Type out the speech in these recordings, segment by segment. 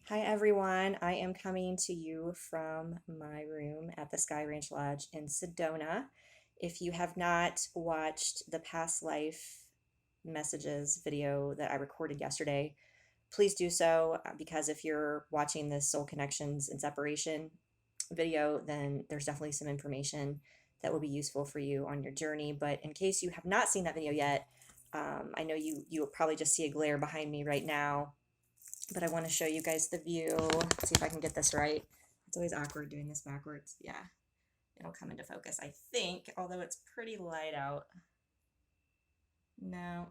Hi everyone, I am coming to you from my room at the Sky Ranch Lodge in Sedona. If you have not watched the past life messages video that I recorded yesterday, please do so because if you're watching this soul connections and separation video, then there's definitely some information that will be useful for you on your journey. But in case you have not seen that video yet, I know you will probably just see a glare behind me right now, but I want to show you guys the view. Let's see if I can get this right. It's always awkward doing this backwards. Yeah, it'll come into focus, I think, although it's pretty light out. No,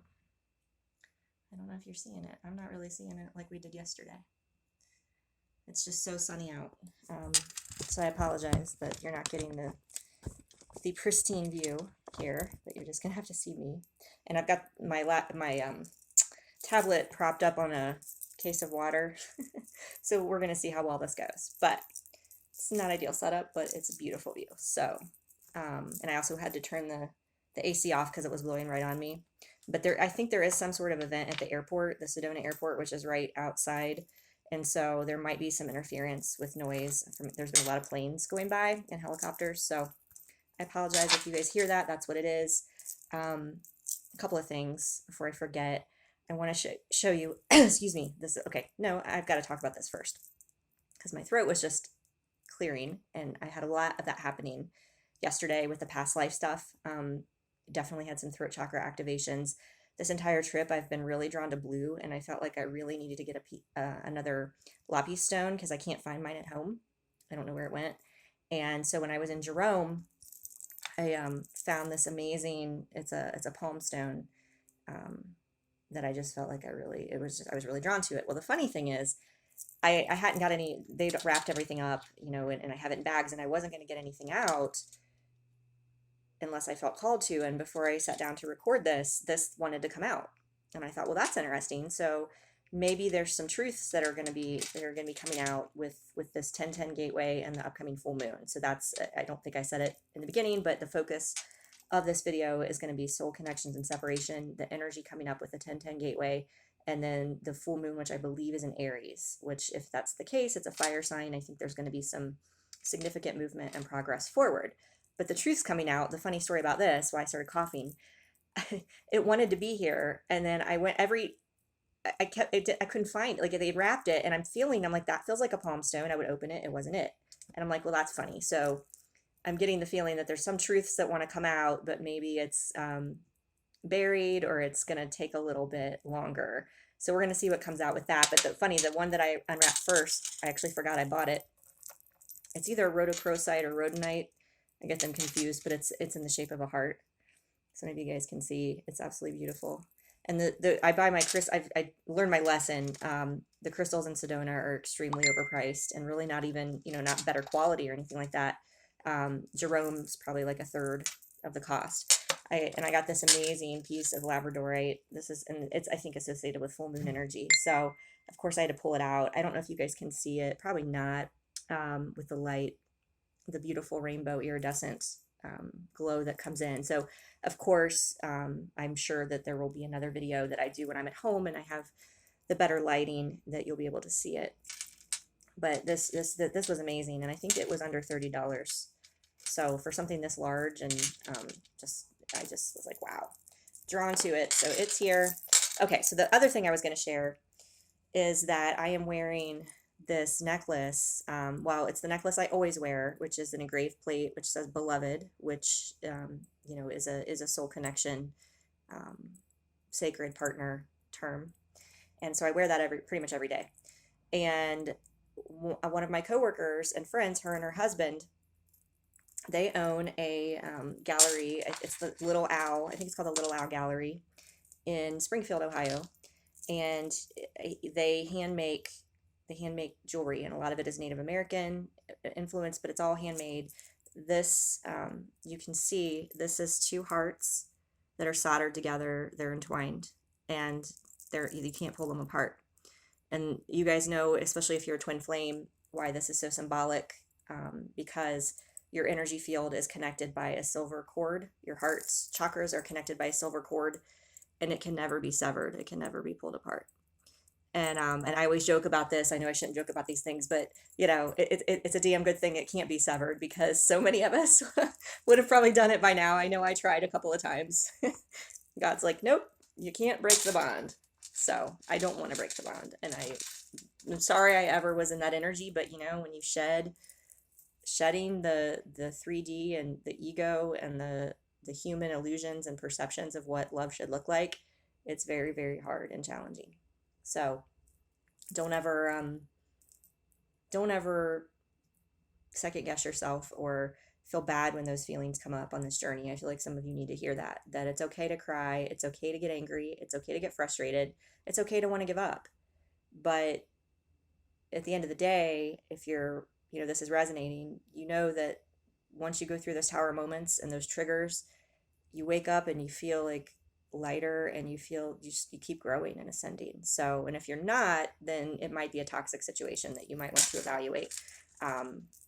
I don't know if you're seeing it. I'm not really seeing it like we did yesterday. It's just so sunny out. Um, so I apologize that you're not getting the pristine view here, but you're just gonna have to see me. And I've got my tablet propped up on a case of water. So we're gonna see how well this goes. But it's not ideal setup, but it's a beautiful view. So, and I also had to turn the AC off because it was blowing right on me. But I think there is some sort of event at the airport, the Sedona airport, which is right outside. And so there might be some interference with noise. There's been a lot of planes going by and helicopters. So I apologize if you guys hear that. That's what it is. A couple of things before I forget. I want to show you, excuse me, this, okay, no, I've got to talk about this first because my throat was just clearing, and I had a lot of that happening yesterday with the past life stuff. Definitely had some throat chakra activations. This entire trip, I've been really drawn to blue, and I felt like I really needed to get another lapis stone because I can't find mine at home. I don't know where it went. And so when I was in Jerome, I found this amazing. It's a palm stone um, that I just felt like I was really drawn to it. Well, the funny thing is, I hadn't got any, they'd wrapped everything up, and I have it in bags, and I wasn't going to get anything out unless I felt called to. And before I sat down to record this wanted to come out. And I thought, well, that's interesting. So maybe there's some truths that are going to be coming out with this 1010 gateway and the upcoming full moon. So that's, I don't think I said it in the beginning, but the focus of this video is going to be soul connections and separation, the energy coming up with the 1010 gateway, and then the full moon, which I believe is in Aries, which if that's the case, it's a fire sign. I think there's going to be some significant movement and progress forward. But the truth's coming out. The funny story about this, why I started coughing, it wanted to be here. And then I went I kept, I couldn't find it. Like they wrapped it and I'm like, that feels like a palm stone. I would open it. It wasn't it. And I'm like, well, that's funny. So I'm getting the feeling that there's some truths that want to come out, but maybe it's buried or it's going to take a little bit longer. So we're going to see what comes out with that. But the one that I unwrapped first, I actually forgot I bought it. It's either rhodochrosite or rhodonite. I get them confused, but it's in the shape of a heart. So maybe you guys can see. It's absolutely beautiful. And I buy my I learned my lesson. The crystals in Sedona are extremely overpriced and really not even, not better quality or anything like that. Jerome's probably like a third of the cost. I got this amazing piece of labradorite. And it's, I think, associated with full moon energy. So of course I had to pull it out. I don't know if you guys can see it. Probably not, with the light, the beautiful rainbow iridescent glow that comes in. So of course, I'm sure that there will be another video that I do when I'm at home and I have the better lighting that you'll be able to see it. But this was amazing, and I think it was under $30. So for something this large, and I just was like, wow, drawn to it. So it's here. Okay, so the other thing I was going to share is that I am wearing this necklace. Well, it's the necklace I always wear, which is an engraved plate which says "Beloved," which is a soul connection, um, sacred partner term, and so I wear that pretty much every day. And one of my coworkers and friends, her and her husband, they own a gallery. It's the Little Owl. I think it's called the Little Owl Gallery in Springfield, Ohio, and they hand make jewelry, and a lot of it is Native American influence, but it's all handmade. This, you can see, this is two hearts that are soldered together. They're entwined, and you can't pull them apart. And you guys know, especially if you're a twin flame, why this is so symbolic, because your energy field is connected by a silver cord. Your heart's chakras are connected by a silver cord, and it can never be severed. It can never be pulled apart. And I always joke about this. I know I shouldn't joke about these things, but you know, it's a damn good thing it can't be severed, because so many of us would have probably done it by now. I know I tried a couple of times. God's like, nope, you can't break the bond. So I don't want to break the bond. And I'm sorry I ever was in that energy, but you know, when you shedding the 3D and the ego and the human illusions and perceptions of what love should look like, it's very, very hard and challenging. So don't ever don't ever second guess yourself or feel bad when those feelings come up on this journey. I feel like some of you need to hear that it's okay to cry, it's okay to get angry, it's okay to get frustrated, it's okay to want to give up. But at the end of the day, if you're, you know, this is resonating, you know that once you go through those tower moments and those triggers, you wake up and you feel like lighter, and you feel you keep growing and ascending. So, and if you're not, then it might be a toxic situation that you might want to evaluate,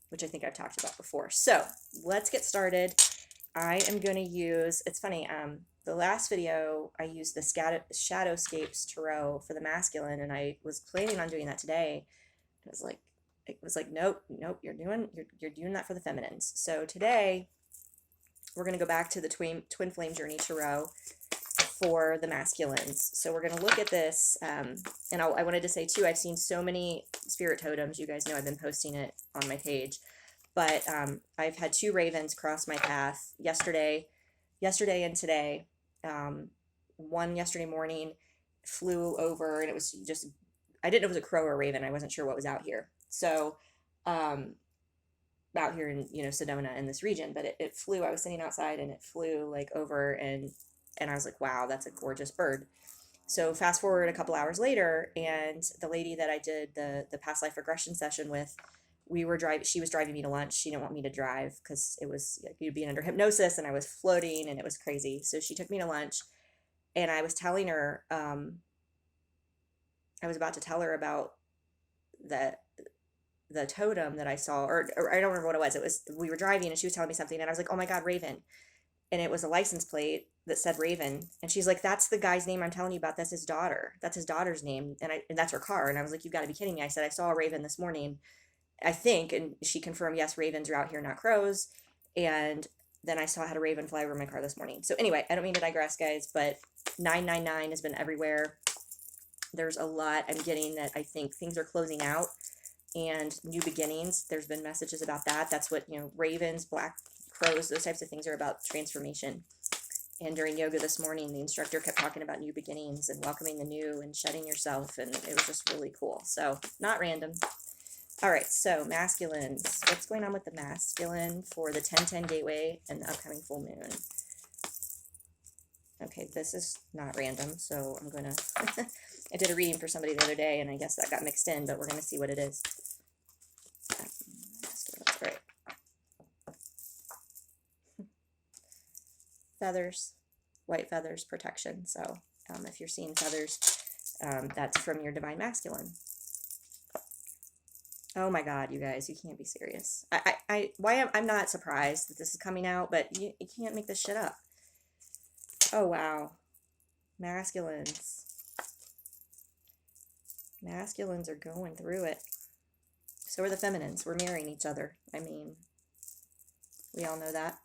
which I think I've talked about before. So let's get started. I am going to use, it's funny, the last video I used the Shadowscapes Tarot for the masculine, and I was planning on doing that today. It was like, nope, you're doing that for the feminines. So today we're going to go back to the twin flame journey tarot for the masculines. So we're going to look at this, and I wanted to say too, I've seen so many spirit totems. You guys know I've been posting it on my page, but I've had 2 ravens cross my path yesterday and today. One yesterday morning flew over, and it was just, I didn't know if it was a crow or a raven. I wasn't sure what was out here. So out here in, you know, Sedona in this region, but it flew. I was sitting outside and it flew like over, and I was like, wow, that's a gorgeous bird. So fast forward a couple hours later, and the lady that I did the past life regression session with, she was driving me to lunch. She didn't want me to drive because it was like, you'd be under hypnosis, and I was floating and it was crazy. So she took me to lunch, and I was telling her, I was about to tell her about the totem that I saw, or I don't remember what it was. It was, we were driving and she was telling me something, and I was like, oh my God, Raven. And it was a license plate that said Raven. And she's like, that's the guy's name I'm telling you about. That's his daughter. That's his daughter's name. And that's her car. And I was like, you've got to be kidding me. I said, I saw a raven this morning, I think. And she confirmed, yes, ravens are out here, not crows. And then I had a raven fly over my car this morning. So anyway, I don't mean to digress, guys, but 999 has been everywhere. There's a lot I'm getting that I think things are closing out and new beginnings. There's been messages about that. That's what, you know, ravens, black crows, those types of things are about transformation. And during yoga this morning, the instructor kept talking about new beginnings and welcoming the new and shedding yourself, and it was just really cool. So not random. All right, so masculines. What's going on with the masculine for the 1010 gateway and the upcoming full moon? Okay, this is not random, so I'm going to... I did a reading for somebody the other day, and I guess that got mixed in, but we're going to see what it is. All right. Feathers, white feathers, protection. So if you're seeing feathers, that's from your divine masculine. Oh my God, you guys, you can't be serious. I'm not surprised that this is coming out, but you can't make this shit up. Oh wow, masculines. Masculines are going through it. So are the feminines. We're mirroring each other. I mean, we all know that.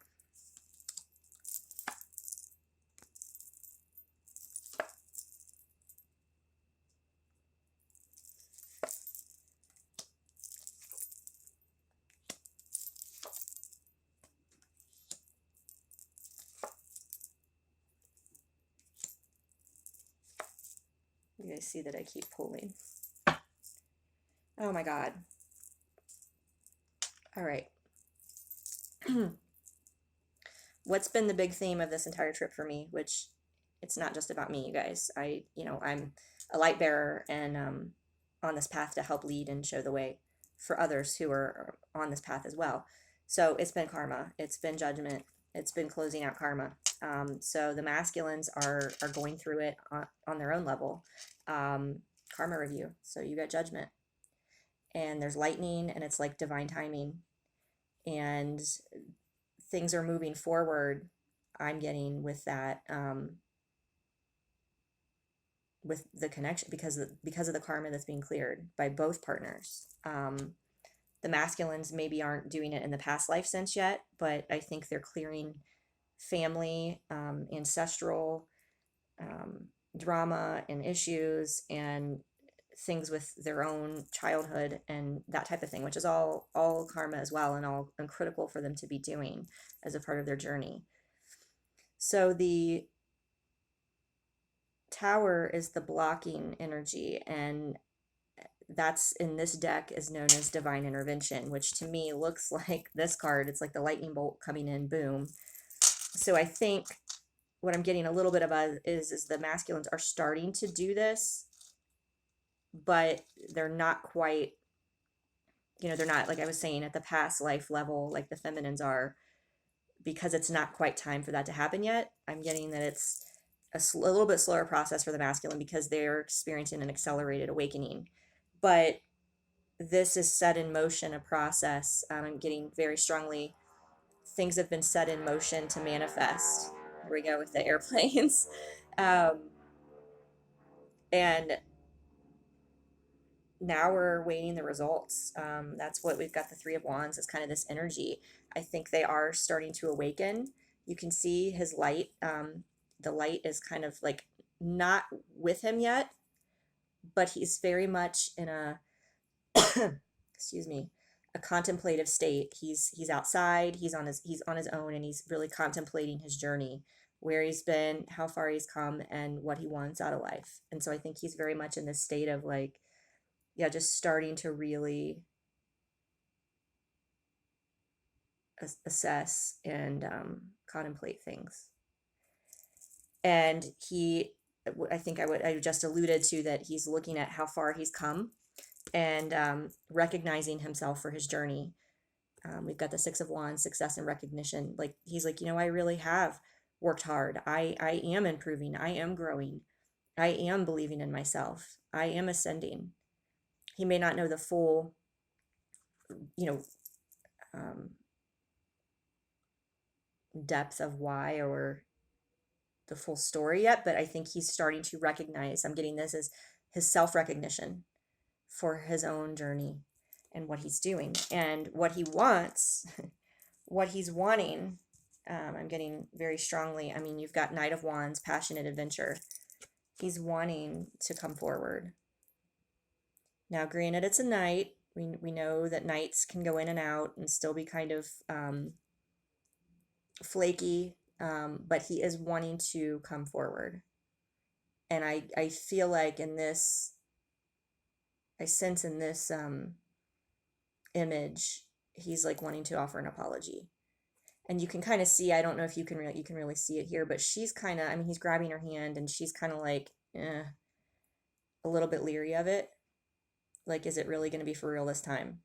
You guys see that I keep pulling. Oh my God. All right. What's been the big theme of this entire trip for me, which it's not just about me, you guys. I'm a light bearer, and on this path to help lead and show the way for others who are on this path as well. So it's been karma, it's been judgment, it's been closing out karma. So the masculines are going through it on their own level. Karma review. So you got judgment, and there's lightning, and it's like divine timing, and things are moving forward. I'm getting with that. with the connection, because of the karma that's being cleared by both partners. The masculines maybe aren't doing it in the past life sense yet, but I think they're clearing family, ancestral, um, drama and issues and things with their own childhood and that type of thing, which is all karma as well, and all and critical for them to be doing as a part of their journey. So the tower is the blocking energy, and that's in this deck is known as divine intervention, which to me looks like this card. It's like the lightning bolt coming in, boom. So I think what I'm getting a little bit of is the masculines are starting to do this, but they're not quite, they're not, like I was saying, at the past life level like the feminines are, because it's not quite time for that to happen yet. I'm getting that it's a little bit slower process for the masculine because they're experiencing an accelerated awakening. But this is set in motion, a process. I'm getting very strongly things have been set in motion to manifest. Here we go with the airplanes. um, and now we're waiting the results. That's what we've got. The Three of Wands is kind of this energy. I think they are starting to awaken. You can see his light. The light is kind of like not with him yet, but he's very much in a excuse me, a contemplative state. He's outside. He's on his own, and he's really contemplating his journey, where he's been, how far he's come, and what he wants out of life. And so I think he's very much in this state of like, yeah, just starting to really assess and contemplate things. And I think I just alluded to that he's looking at how far he's come and recognizing himself for his journey. We've got the Six of Wands, success and recognition. Like he's like, I really have worked hard. I am improving. I am growing. I am believing in myself. I am ascending. He may not know the full, you know, um, depth of why or the full story yet, but I think he's starting to recognize. I'm getting this as his self recognition for his own journey and what he's doing and what he wants, what he's wanting. I'm getting very strongly. I mean, you've got Knight of Wands, passionate adventure. He's wanting to come forward. Now, granted, it's a knight. We know that knights can go in and out and still be kind of flaky, but he is wanting to come forward. And I feel like in this, I sense in this image, he's like wanting to offer an apology. And you can kind of see, I don't know if you can really see it here, but she's kind of, I mean, he's grabbing her hand and she's kind of like, a little bit leery of it. Like, is it really going to be for real this time?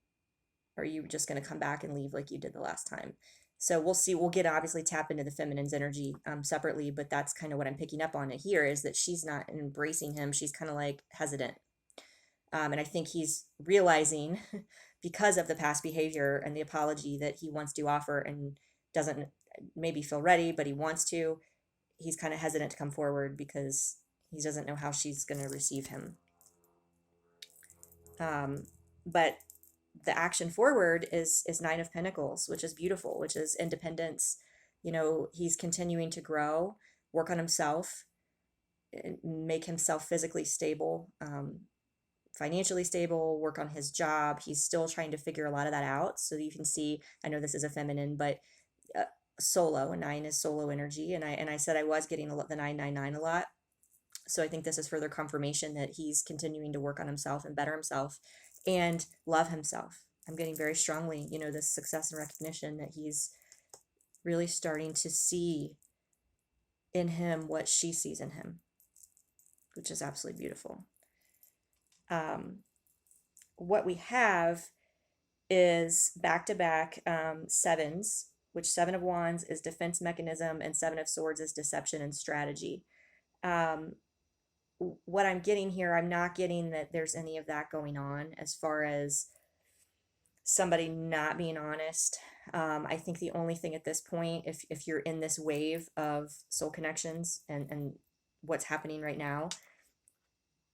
Or are you just going to come back and leave like you did the last time? So we'll see. We'll get obviously tap into the feminine's energy separately, but that's kind of what I'm picking up on it here is that she's not embracing him. She's kind of like hesitant. And I think he's realizing because of the past behavior and the apology that he wants to offer and doesn't maybe feel ready, but he wants to. He's kind of hesitant to come forward because he doesn't know how she's going to receive him. But the action forward is Nine of Pentacles, which is beautiful, which is independence. He's continuing to grow, work on himself, make himself physically stable, financially stable, work on his job. He's still trying to figure a lot of that out. So you can see, I know this is a feminine, but solo, a 9 is solo energy. And I said I was getting the 999 a lot. So I think this is further confirmation that he's continuing to work on himself and better himself and love himself. I'm getting very strongly, this success and recognition that he's really starting to see in him what she sees in him, which is absolutely beautiful. What we have is back-to-back sevens, which Seven of Wands is defense mechanism and Seven of Swords is deception and strategy. What I'm getting here, I'm not getting that there's any of that going on as far as somebody not being honest. I think the only thing at this point, if you're in this wave of soul connections and what's happening right now,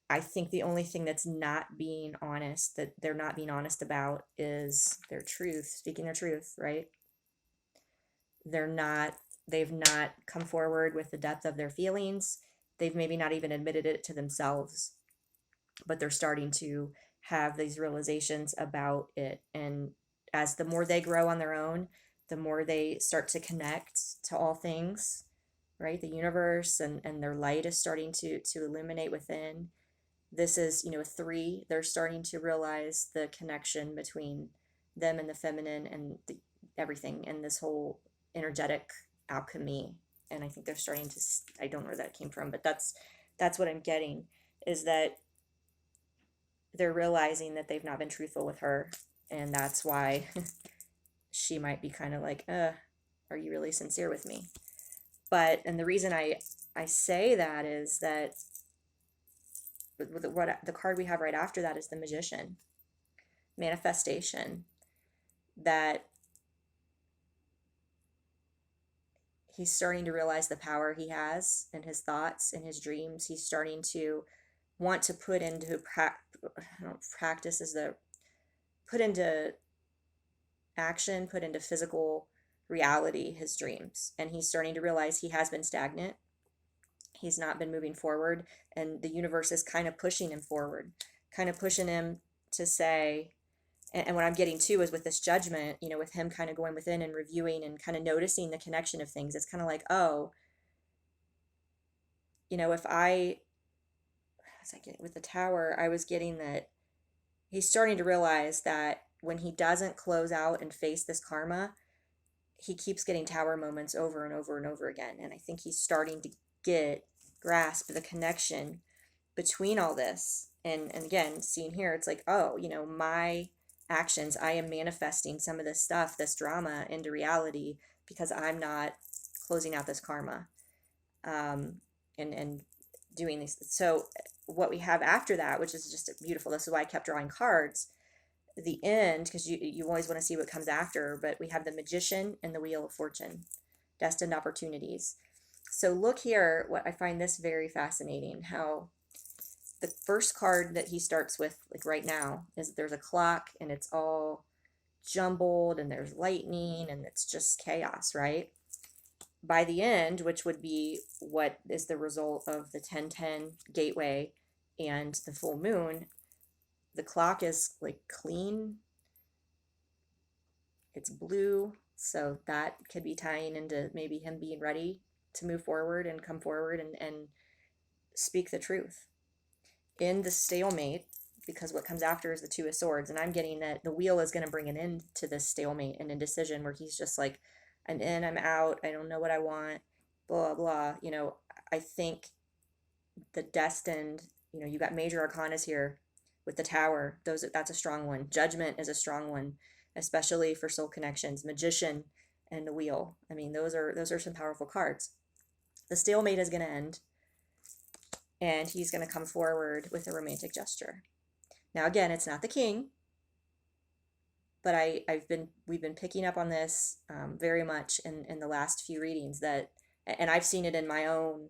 I think the only thing that's not being honest, that they're not being honest about, is their truth, speaking their truth, right? They're not, they've not come forward with the depth of their feelings. They've maybe not even admitted it to themselves, but they're starting to have these realizations about it. And as the more they grow on their own, the more they start to connect to all things, right? The universe, and their light is starting to illuminate within. This is, a 3. They're starting to realize the connection between them and the feminine and everything, and this whole energetic alchemy. And I think they're starting to, I don't know where that came from, but that's what I'm getting, is that they're realizing that they've not been truthful with her, and that's why she might be kind of like, are you really sincere with me? But, and the reason I say that is that what the card we have right after that is the Magician, manifestation, that he's starting to realize the power he has in his thoughts and his dreams. He's starting to want to put into practice is the put into action, put into physical reality his dreams. And he's starting to realize he has been stagnant. He's not been moving forward, and the universe is kind of pushing him forward, kind of pushing him to say, and what I'm getting to is with this judgment, with him kind of going within and reviewing and kind of noticing the connection of things. It's kind of like, oh, if I was like with the Tower, I was getting that he's starting to realize that when he doesn't close out and face this karma, he keeps getting Tower moments over and over and over again. And I think he's starting to grasp the connection between all this. And again, seeing here, it's like, oh, my actions, I am manifesting some of this stuff, this drama, into reality because I'm not closing out this karma, and doing these. So what we have after that, which is just beautiful, this is why I kept drawing cards, the end, because you always want to see what comes after, but we have the Magician and the Wheel of Fortune, destined opportunities. So look here, what I find this very fascinating, how the first card that he starts with, like right now, is there's a clock and it's all jumbled and there's lightning and it's just chaos, right? By the end, which would be what is the result of the 1010 gateway and the full moon, the clock is like clean, it's blue, so that could be tying into maybe him being ready to move forward and come forward and speak the truth. In the stalemate, because what comes after is the Two of Swords, and I'm getting that the Wheel is going to bring an end to this stalemate and indecision where he's just like, I'm in, I'm out, I don't know what I want, blah blah. I think the destined, you got major arcanas here with the Tower. That's a strong one. Judgment is a strong one, especially for soul connections. Magician and the Wheel. I mean, those are some powerful cards. The stalemate is going to end, and he's going to come forward with a romantic gesture. Now, again, it's not the king, but we've been picking up on this very much in the last few readings, that, and I've seen it in my own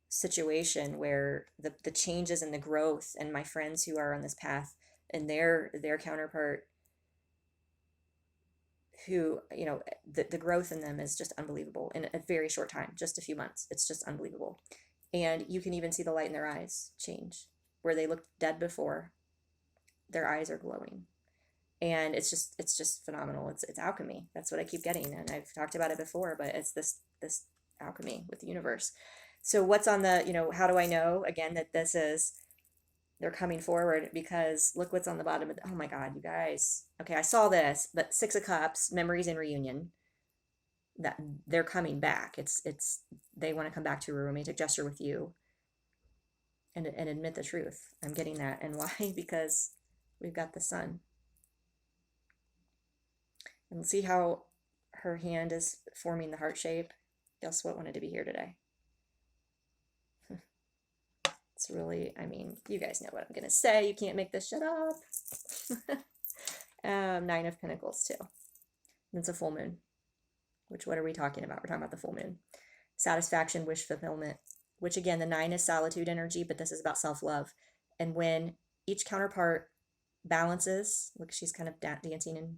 situation where the changes and the growth, and my friends who are on this path and their counterpart, who, the growth in them is just unbelievable in a very short time, just a few months. It's just unbelievable. And you can even see the light in their eyes change. Where they looked dead before, their eyes are glowing. And it's just phenomenal. It's alchemy. That's what I keep getting. And I've talked about it before, but it's this alchemy with the universe. So what's on the, how do I know, again, that this is, they're coming forward? Because look what's on the bottom of oh my God, you guys. Okay, I saw this, but Six of Cups, memories and reunion, that they're coming back. It's they want to come back to a romantic gesture with you and admit the truth. I'm getting that. And why? Because we've got the Sun. And see how her hand is forming the heart shape? Guess what wanted to be here today? It's really, I mean, you guys know what I'm going to say. You can't make this shit up. 9 of Pentacles too. And it's a full moon. Which, what are we talking about? We're talking about the full moon. Satisfaction, wish fulfillment, which again, the 9 is solitude energy, but this is about self-love. And when each counterpart balances, look, she's kind of dancing and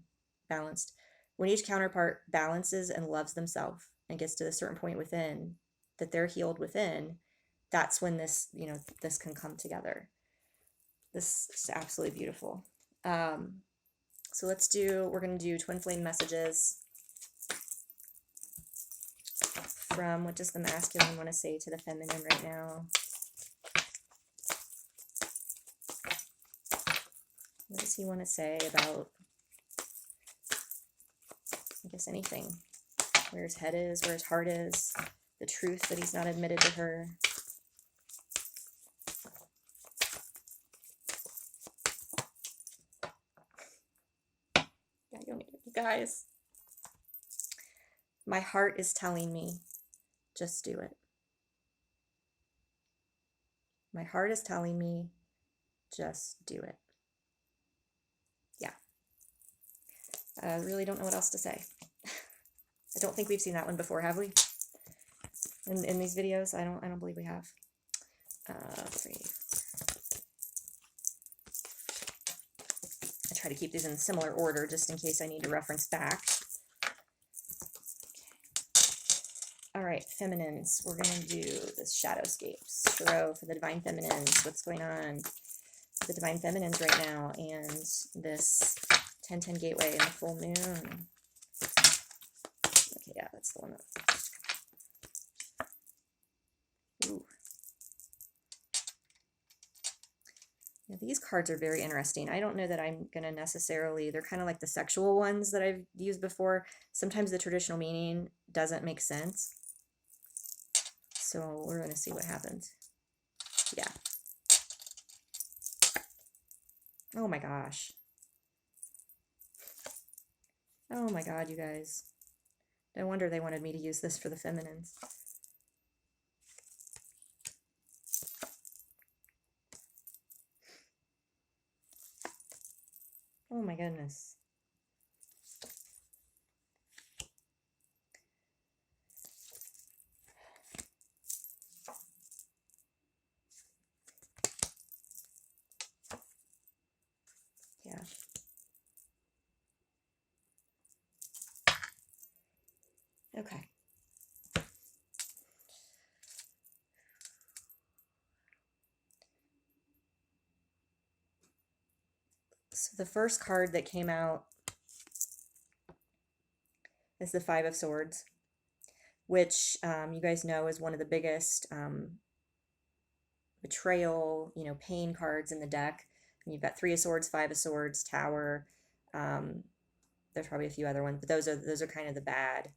balanced. When each counterpart balances and loves themselves and gets to a certain point within that they're healed within, that's when this, this can come together. This is absolutely beautiful. So we're going to do twin flame messages from, what does the masculine want to say to the feminine right now? What does he want to say about, I guess, anything? Where his head is, where his heart is, the truth that he's not admitted to her. You guys, my heart is telling me, just do it. My heart is telling me, just do it. Yeah. I really don't know what else to say. I don't think we've seen that one before, have we? In these videos, I don't believe we have. 3. I try to keep these in similar order just in case I need to reference back. All right, feminines. We're going to do this Shadowscapes. Tarot for the Divine Feminines. What's going on with the Divine Feminines right now? And this 10-10 Gateway and the full moon. Okay, yeah, that's the one. Ooh. Yeah, these cards are very interesting. I don't know that I'm going to necessarily, they're kind of like the sexual ones that I've used before. Sometimes the traditional meaning doesn't make sense. So we're going to see what happens. Yeah. Oh my gosh. Oh my God, you guys. No wonder they wanted me to use this for the feminines. Oh my goodness. Yeah. Okay. So the first card that came out is the 5 of Swords, which you guys know is one of the biggest betrayal, pain cards in the deck. And you've got 3 of Swords, 5 of Swords, Tower. There's probably a few other ones, but those are kind of the bad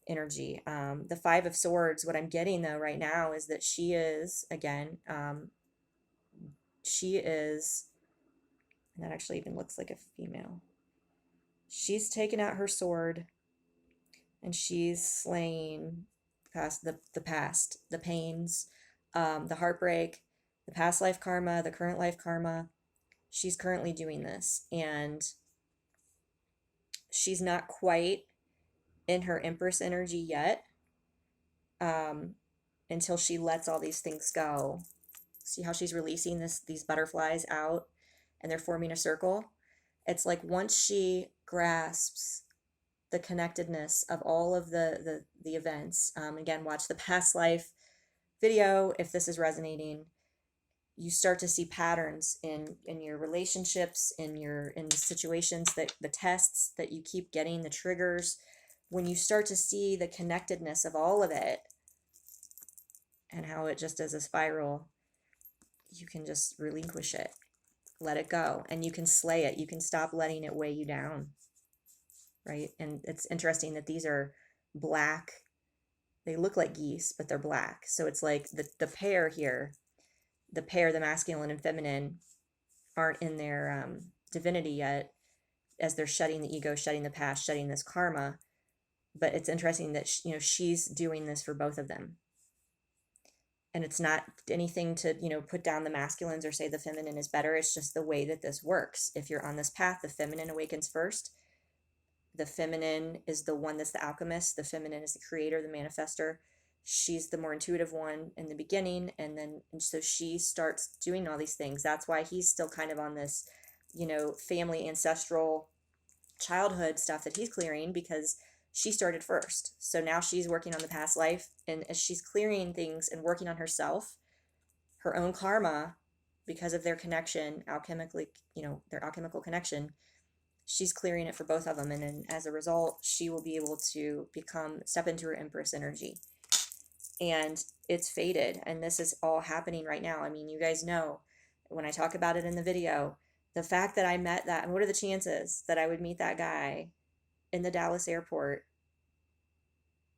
energy. The 5 of Swords, what I'm getting though right now is that she is, again, that actually even looks like a female. She's taken out her sword and she's slaying past the past, the pains, the heartbreak, the past life karma, the current life karma. She's currently doing this, and she's not quite in her Empress energy yet, until she lets all these things go. See how she's releasing these butterflies out, and they're forming a circle? It's like once she grasps the connectedness of all of the events, again, watch the past life video if this is resonating. You start to see patterns in your relationships, in the situations, that the tests that you keep getting, the triggers. When you start to see the connectedness of all of it and how it just is a spiral, you can just relinquish it, let it go, and you can slay it. You can stop letting it weigh you down, right? And it's interesting that these are black. They look like geese, but they're black. So it's like the pair here, the masculine and feminine, aren't in their divinity yet, as they're shedding the ego, shedding the past, shedding this karma. But it's interesting that she's doing this for both of them, and it's not anything to put down the masculines or say the feminine is better. It's just the way that this works. If you're on this path, the feminine awakens first. The feminine is the one that's the alchemist. The feminine is the creator, the manifester. she's the more intuitive one in the beginning, and so she starts doing all these things. That's why he's still kind of on this, family ancestral childhood stuff that he's clearing, because she started first. So now she's working on the past life, and as she's clearing things and working on herself, her own karma, because of their connection alchemically, their alchemical connection, she's clearing it for both of them. And then as a result, she will be able to step into her Empress energy. And it's fated. And this is all happening right now. I mean, you guys know when I talk about it in the video, the fact that I met that, and what are the chances that I would meet that guy in the Dallas airport?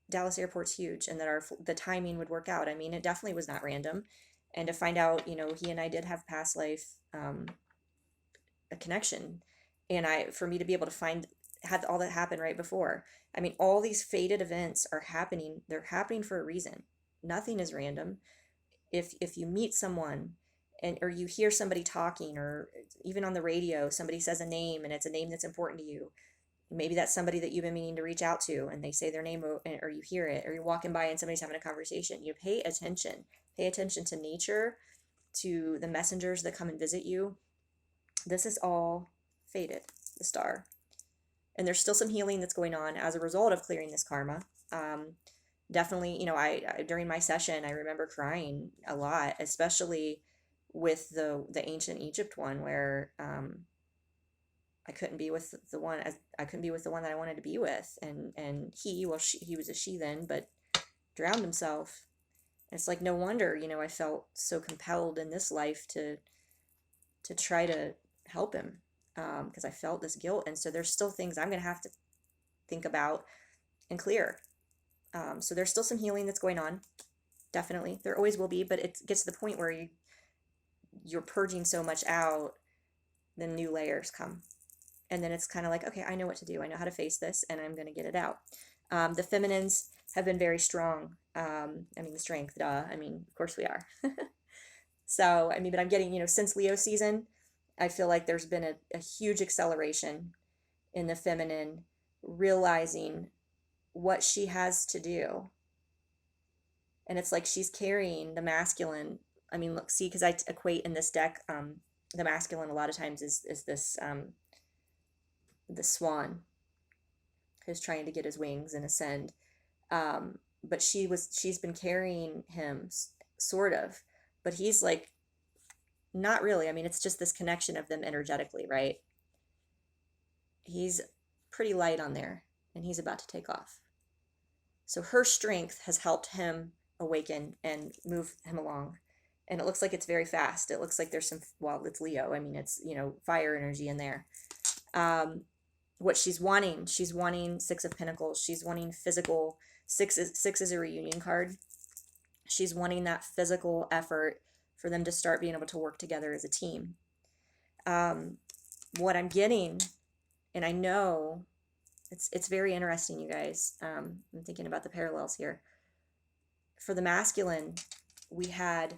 Dallas airport's huge, and that the timing would work out. I mean, it definitely was not random. And to find out, he and I did have past life, a connection, and for me to be able to had all that happen right before. I mean, all these fated events are happening. They're happening for a reason. Nothing is random. If you meet someone, or you hear somebody talking, or even on the radio, somebody says a name and it's a name that's important to you. Maybe that's somebody that you've been meaning to reach out to, and they say their name, or you hear it, or you're walking by and somebody's having a conversation. You pay attention. Pay attention to nature, to the messengers that come and visit you. This is all fated, the star. And there's still some healing that's going on as a result of clearing this karma. Definitely, I during my session, I remember crying a lot, especially with the ancient Egypt one, where I couldn't be with the one that I wanted to be with, and he was a she then, but drowned himself. And it's like, no wonder, I felt so compelled in this life to try to help him, because I felt this guilt. And so there's still things I'm going to have to think about and clear. So there's still some healing that's going on. Definitely. There always will be, but it gets to the point where you're purging so much out, then new layers come. And then it's kind of like, okay, I know what to do. I know how to face this, and I'm going to get it out. The feminines have been very strong. The strength, duh. Of course we are. So, but I'm getting, since Leo season, I feel like there's been a huge acceleration in the feminine realizing what she has to do. And it's like she's carrying the masculine. Look, see, because I equate in this deck, the masculine a lot of times is this the swan who's trying to get his wings and ascend. But she's been carrying him, sort of, but he's like, not really. It's just this connection of them energetically, right? He's pretty light on there, and he's about to take off. So her strength has helped him awaken and move him along. And it looks like it's very fast. It looks like there's it's Leo. It's, fire energy in there. What she's wanting 6 of Pentacles. She's wanting physical. 6 is a reunion card. She's wanting that physical effort for them to start being able to work together as a team. What I'm getting, and I know it's very interesting, you guys. I'm thinking about the parallels here. For the masculine, we had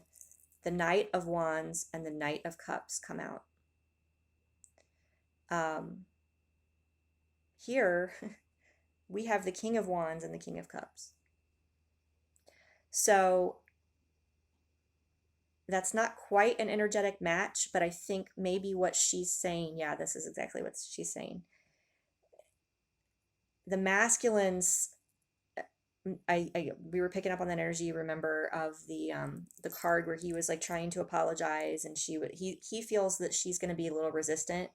the Knight of Wands and the Knight of Cups come out. Here, we have the King of Wands and the King of Cups. So that's not quite an energetic match, but I think maybe what she's saying, yeah, this is exactly what she's saying. The masculines, we were picking up on that energy, remember, of the card where he was like trying to apologize, and he feels that she's going to be a little resistant.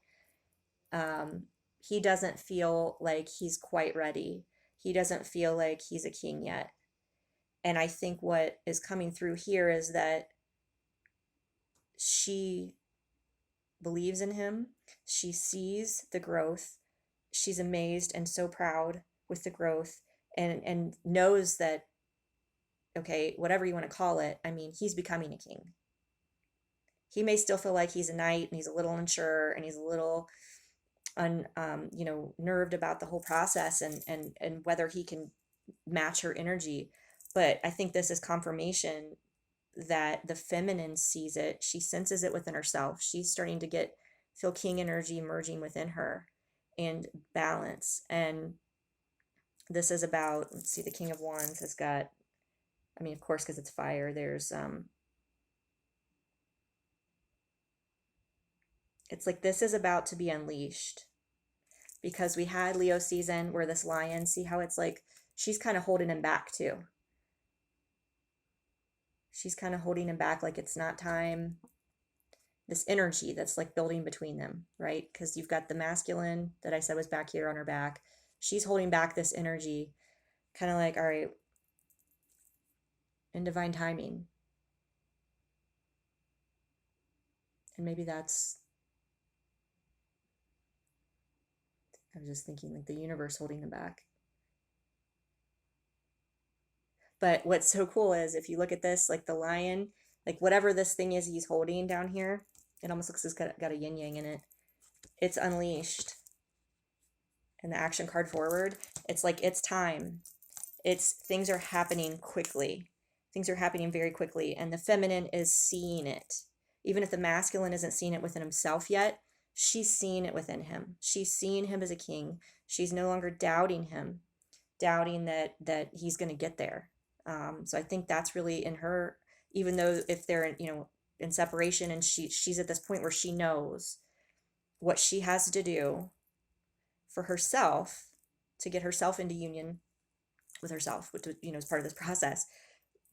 He doesn't feel like he's quite ready. He doesn't feel like he's a king yet. And I think what is coming through here is that she believes in him. She sees the growth. She's amazed and so proud with the growth, and knows that, okay, whatever you want to call it, he's becoming a king. He may still feel like he's a knight, and he's a little unsure, and he's a little nerved about the whole process, and whether he can match her energy. But I think this is confirmation that the feminine sees it. She senses it within herself. She's starting to feel king energy merging within her, and balance. And this is about, let's see, the King of Wands has got I mean, of course, because it's fire, there's, it's like this is about to be unleashed, because we had Leo season where this lion, see how it's like, she's kind of holding him back too. She's kind of holding him back, like it's not time. This energy that's like building between them, right? Because you've got the masculine that I said was back here on her back. She's holding back this energy, kind of like, all right, in divine timing. And maybe that's, I was just thinking like the universe holding them back. But what's so cool is if you look at this, like the lion, like whatever this thing is he's holding down here, it almost looks like it's got a yin yang in it. It's unleashed. And the action card forward, it's like it's time. It's things are happening quickly. Things are happening very quickly, and the feminine is seeing it. Even if the masculine isn't seeing it within himself yet, she's seeing it within him. She's seeing him as a king. She's no longer doubting him, doubting that he's going to get there. So I think that's really in her. Even though if they're in separation, and she's at this point where she knows what she has to do for herself to get herself into union with herself, which is part of this process.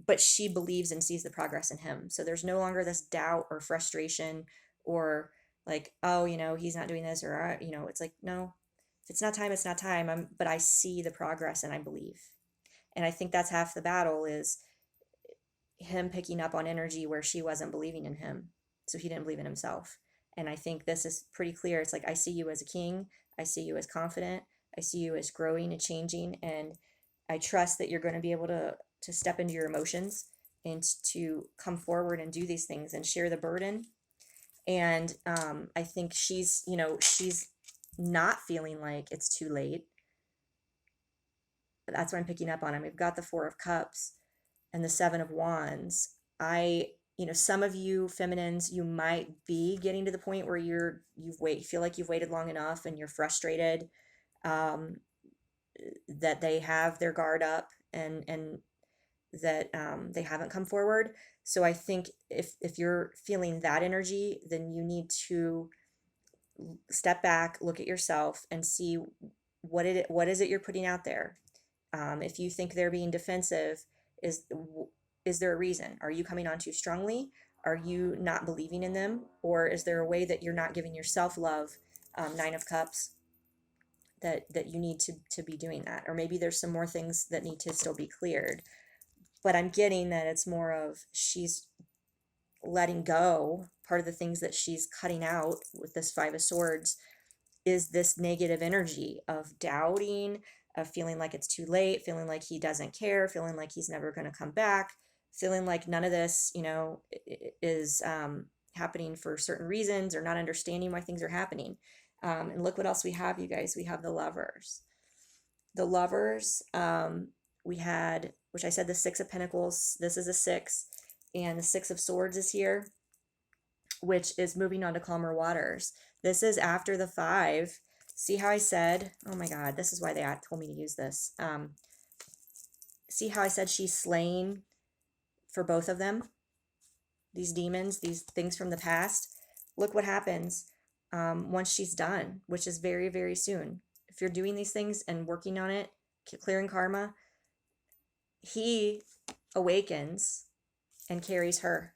But she believes and sees the progress in him. So there's no longer this doubt or frustration or like, oh, he's not doing this, or it's like, no, if it's not time, it's not time. But I see the progress and I believe. And I think that's half the battle, is him picking up on energy where she wasn't believing in him. So he didn't believe in himself. And I think this is pretty clear. It's like, I see you as a king. I see you as confident. I see you as growing and changing. And I trust that you're going to be able to step into your emotions and to come forward and do these things and share the burden. And I think she's not feeling like it's too late. But that's what I'm picking up on. And we've got the Four of Cups and the Seven of Wands. Some of you feminines, you might be getting to the point where you feel like you've waited long enough and you're frustrated that they have their guard up and that they haven't come forward. So I think if you're feeling that energy, then you need to step back, look at yourself, and see what is it you're putting out there. If you think they're being defensive, is there a reason? Are you coming on too strongly? Are you not believing in them? Or is there a way that you're not giving yourself love? Nine of Cups, that you need to be doing that. Or maybe there's some more things that need to still be cleared. But I'm getting that it's more of she's letting go. Part of the things that she's cutting out with this Five of Swords is this negative energy of doubting, of feeling like it's too late, feeling like he doesn't care, feeling like he's never going to come back, feeling like none of this, is happening for certain reasons, or not understanding why things are happening. And look what else we have, you guys. We have the Lovers. The Lovers, we had, which I said the Six of Pentacles. This is a 6, and the Six of Swords is here, which is moving on to calmer waters. This is after the 5. See how I said, oh my God, this is why they told me to use this. See how I said she's slaying for both of them? These demons, these things from the past. Look what happens once she's done, which is very, very soon. If you're doing these things and working on it, clearing karma, he awakens and carries her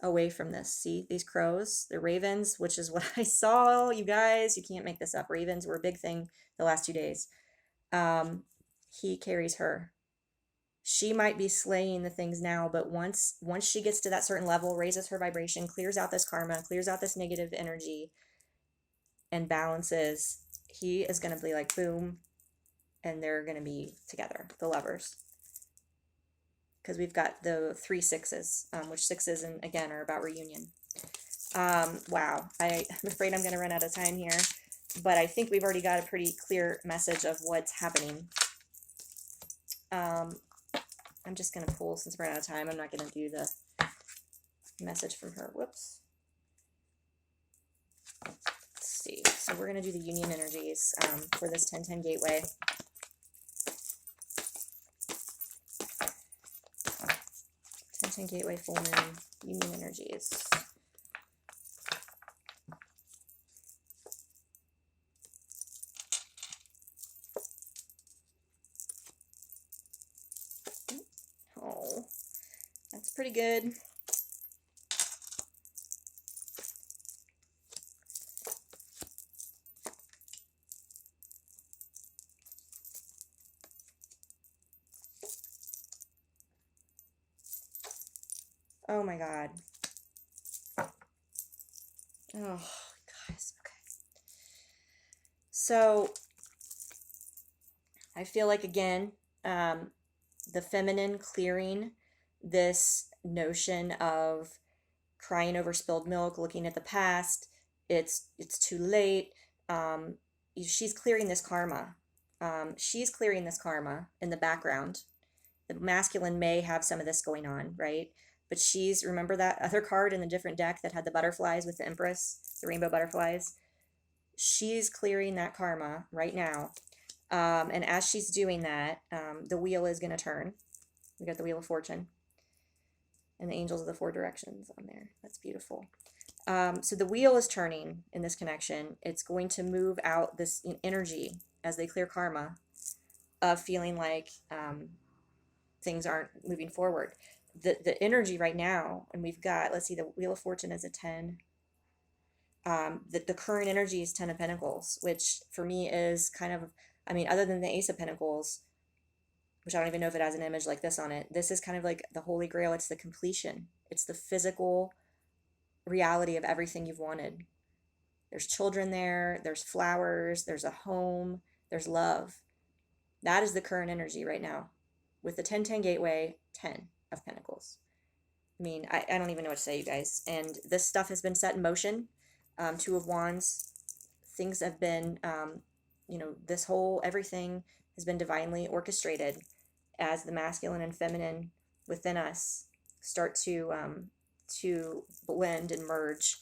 away from this. See these crows, the ravens, which is what I saw, you guys. You can't make this up. Ravens were a big thing the last 2 days. He carries her. She might be slaying the things now, but once she gets to that certain level, raises her vibration, clears out this karma, clears out this negative energy, and balances, he is going to be like boom, and they're going to be together, the Lovers. Because we've got the 3 6s, which 6s, and again, are about reunion. Wow, I'm afraid I'm going to run out of time here, but I think we've already got a pretty clear message of what's happening. I'm just going to pull, since we're out of time. I'm not going to do the message from her. Whoops. Let's see. So we're going to do the union energies for this 10-10 gateway. 10 gateway full moon union energies. Oh, that's pretty good. Oh my God. Oh, guys. Okay. So I feel like, again, the feminine clearing this notion of crying over spilled milk, looking at the past. It's too late. She's clearing this karma. She's clearing this karma in the background. The masculine may have some of this going on, right? But she's, remember that other card in the different deck that had the butterflies with the Empress, the rainbow butterflies? She's clearing that karma right now. And as she's doing that, the wheel is going to turn. We got the Wheel of Fortune and the Angels of the Four Directions on there. That's beautiful. So the wheel is turning in this connection. It's going to move out this energy as they clear karma of feeling like things aren't moving forward. The energy right now, and we've got, let's see, the Wheel of Fortune is a 10. The current energy is 10 of Pentacles, which for me is kind of, I mean, other than the Ace of Pentacles, which I don't even know if it has an image like this on it, this is kind of like the Holy Grail. It's the completion. It's the physical reality of everything you've wanted. There's children there, there's flowers, there's a home, there's love. That is the current energy right now with the 10-10 gateway, 10 of Pentacles. I mean, I don't even know what to say, you guys. And this stuff has been set in motion. 2 of Wands. Things have been, this whole, everything has been divinely orchestrated as the masculine and feminine within us start to blend and merge.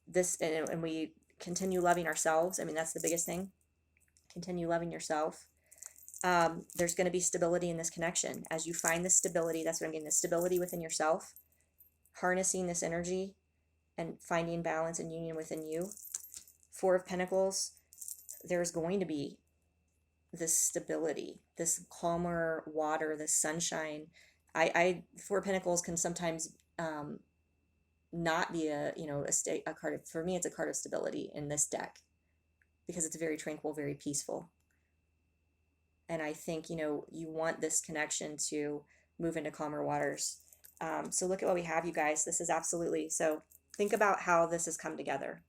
This, and we continue loving ourselves. I mean, that's the biggest thing. Continue loving yourself. There's going to be stability in this connection. As you find the stability, that's what I'm getting, the stability within yourself, harnessing this energy and finding balance and union within you. 4 of Pentacles, there's going to be this stability, this calmer water, this sunshine. 4 of Pentacles can sometimes not be a card of, for me, it's a card of stability in this deck because it's very tranquil, very peaceful. And I think, you want this connection to move into calmer waters. So look at what we have, you guys. This is absolutely, so think about how this has come together.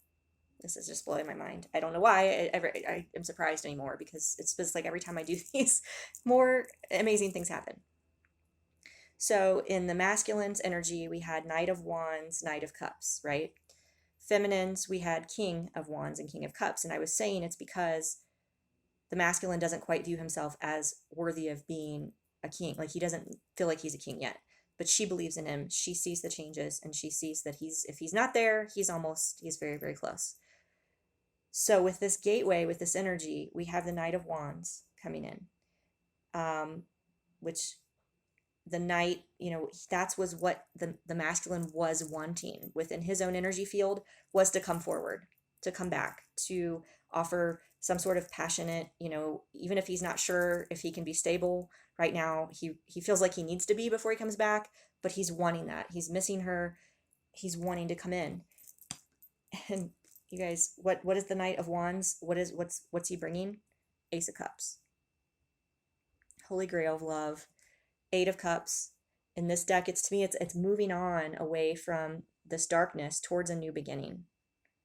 This is just blowing my mind. I don't know why I am surprised anymore, because it's just like every time I do these, more amazing things happen. So in the masculine's energy, we had Knight of Wands, Knight of Cups, right? Feminines, we had King of Wands and King of Cups. And I was saying it's because the masculine doesn't quite view himself as worthy of being a king. Like, he doesn't feel like he's a king yet. But she believes in him. She sees the changes, and she sees that if he's not there, he's very, very close. So with this gateway, with this energy, we have the Knight of Wands coming in, which the Knight, that's was what the masculine was wanting within his own energy field, was to come forward, to come back, to offer some sort of passionate, even if he's not sure if he can be stable right now, he feels like he needs to be before he comes back, but he's wanting that. He's missing her. He's wanting to come in. And you guys, what is the Knight of Wands? What's he bringing? Ace of Cups. Holy Grail of love. 8 of Cups. In this deck, to me, it's moving on away from this darkness towards a new beginning,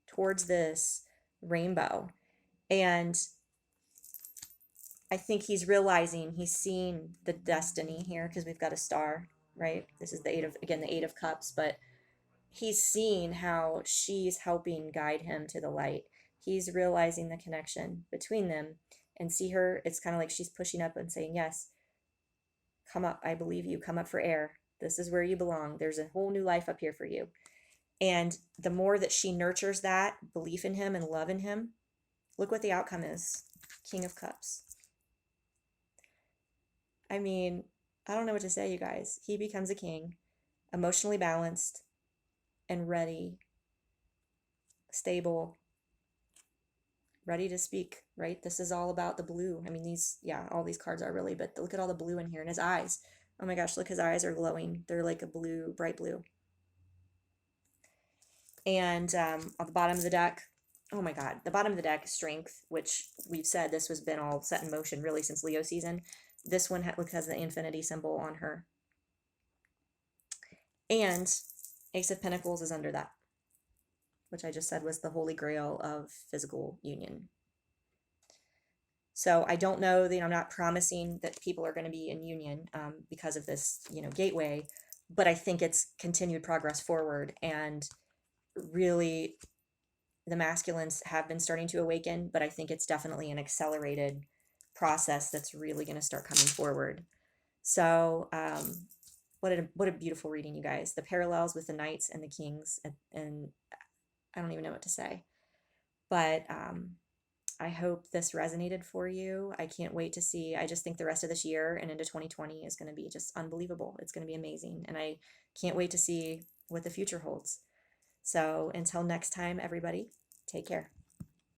towards this rainbow. And I think he's realizing, he's seeing the destiny here, because we've got a star, right? This is the 8 of Cups, but he's seeing how she's helping guide him to the light. He's realizing the connection between them, and see her, it's kind of like she's pushing up and saying, yes, come up, I believe you, come up for air. This is where you belong. There's a whole new life up here for you. And the more that she nurtures that belief in him and love in him, look what the outcome is. King of Cups. I mean, I don't know what to say, you guys. He becomes a king. emotionally balanced and ready, stable, ready to speak, right? This is all about the blue. I mean, these, yeah, all these cards are really, but look at all the blue in here and his eyes. Oh my gosh, look, his eyes are glowing. They're like a blue, bright blue. And on the bottom of the deck, oh my God, the bottom of the deck, strength, which we've said this has been all set in motion really since Leo season. This one has the infinity symbol on her. And Ace of Pentacles is under that, which I just said was the holy grail of physical union. So I don't know that I'm not promising that people are going to be in union because of this, gateway, but I think it's continued progress forward, and really the masculines have been starting to awaken, but I think it's definitely an accelerated process that's really going to start coming forward. So what a beautiful reading, you guys. The parallels with the knights and the kings, and I don't even know what to say, but I hope this resonated for you. I can't wait to see. I just think the rest of this year and into 2020 is going to be just unbelievable. It's going to be amazing. And I can't wait to see what the future holds. So until next time, everybody, take care.